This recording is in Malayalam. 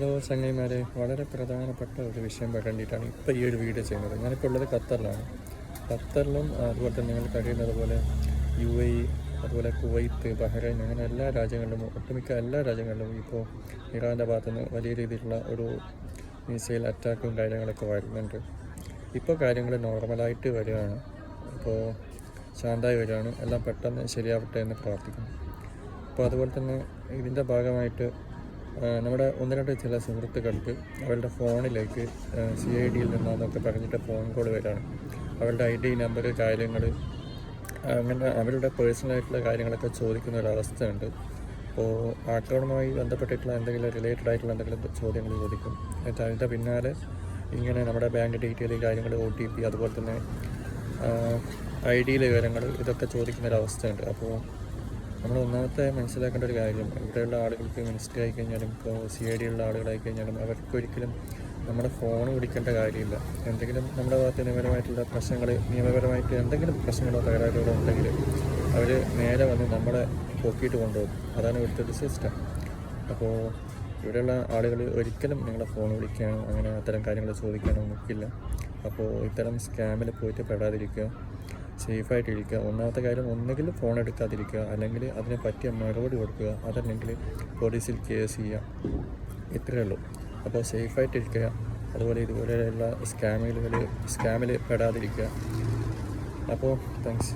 ഹലോ ചങ്ങായിമാരെ, വളരെ പ്രധാനപ്പെട്ട ഒരു വിഷയം വേണ്ടിയിട്ടാണ് ഇപ്പോൾ ഈ ഒരു വീഡിയോ ചെയ്യുന്നത്. ഞാനിപ്പോൾ ഉള്ളത് ഖത്തറിലാണ്. ഖത്തറിലും അതുപോലെ തന്നെ നിങ്ങൾ കഴിയുന്നത് പോലെ UAE, അതുപോലെ കുവൈത്ത്, ബഹ്റൈൻ, അങ്ങനെ എല്ലാ രാജ്യങ്ങളിലും, ഒട്ടുമിക്ക എല്ലാ രാജ്യങ്ങളിലും ഇപ്പോൾ ഇറാൻ്റെ ഭാഗത്തുനിന്ന് വലിയ രീതിയിലുള്ള ഒരു മിസൈൽ അറ്റാക്കും കാര്യങ്ങളൊക്കെ വരുന്നുണ്ട്. ഇപ്പോൾ കാര്യങ്ങൾ നോർമലായിട്ട് വരികയാണ്. ഇപ്പോൾ ശാന്തമായി വരികയാണ്. എല്ലാം പെട്ടെന്ന് ശരിയാവട്ടെ എന്ന് പ്രാർത്ഥിക്കുന്നു. അപ്പോൾ അതുപോലെ തന്നെ ഇതിൻ്റെ ഭാഗമായിട്ട് നമ്മുടെ ഒന്ന് രണ്ട് ചില സുഹൃത്തുക്കൾക്ക് അവരുടെ ഫോണിലേക്ക് CID-യിൽ നിന്നാന്നൊക്കെ പറഞ്ഞിട്ട് ഫോൺ കോൾ വരികയാണ്. അവരുടെ ID നമ്പർ, കാര്യങ്ങൾ, അങ്ങനെ അവരുടെ പേഴ്സണലായിട്ടുള്ള കാര്യങ്ങളൊക്കെ ചോദിക്കുന്ന ഒരവസ്ഥയുണ്ട്. അപ്പോൾ അക്കൗണ്ടുമായി ബന്ധപ്പെട്ടിട്ടുള്ള എന്തെങ്കിലും റിലേറ്റഡ് ആയിട്ടുള്ള എന്തെങ്കിലും ചോദ്യങ്ങൾ ചോദിക്കും. എന്നിട്ട് അതിൻ്റെ പിന്നാലെ ഇങ്ങനെ നമ്മുടെ ബാങ്ക് ഡീറ്റെയിൽ, കാര്യങ്ങൾ, OTP, അതുപോലെ തന്നെ ID-യിലെ വിവരങ്ങൾ, ഇതൊക്കെ ചോദിക്കുന്നൊരവസ്ഥയുണ്ട്. അപ്പോൾ നമ്മൾ ഒന്നാമത്തെ മനസ്സിലാക്കേണ്ട ഒരു കാര്യം, ഇവിടെയുള്ള ആളുകൾക്ക് മിനിസ്റ്റർ ആയിക്കഴിഞ്ഞാലും ഇപ്പോൾ CID ഉള്ള ആളുകളായിക്കഴിഞ്ഞാലും അവർക്കൊരിക്കലും നമ്മുടെ ഫോൺ വിളിക്കേണ്ട കാര്യമില്ല. എന്തെങ്കിലും നമ്മുടെ ഭാഗത്ത് നിയമപരമായിട്ട് എന്തെങ്കിലും പ്രശ്നങ്ങളോ തകരാറുകളോ ഉണ്ടെങ്കിൽ അവർ നേരെ വന്ന് നമ്മളെ പൊക്കിയിട്ട് കൊണ്ടുപോകും. അതാണ് ഇവിടുത്തെ ഒരു സിസ്റ്റം. അപ്പോൾ ഇവിടെയുള്ള ആളുകൾ ഒരിക്കലും നിങ്ങളെ ഫോൺ വിളിക്കാനോ അങ്ങനെ അത്തരം കാര്യങ്ങൾ ചോദിക്കാനോ നിൽക്കില്ല. അപ്പോൾ ഇത്തരം സ്കാമിൽ പോയിട്ട് പെടാതിരിക്കുക, സേഫായിട്ടിരിക്കുക. ഒന്നാമത്തെ കാര്യം, ഒന്നുകിൽ ഫോൺ എടുക്കാതിരിക്കുക, അല്ലെങ്കിൽ അതിനെ പറ്റിയ മറുപടി കൊടുക്കുക, അതല്ലെങ്കിൽ പോലീസിൽ കേസ് ചെയ്യുക. ഇത്രയേ ഉള്ളൂ. അപ്പോൾ സേഫായിട്ടിരിക്കുക. അതുപോലെ ഇതുപോലെയുള്ള സ്കാമിൽ പെടാതിരിക്കുക. അപ്പോൾ താങ്ക്സ്.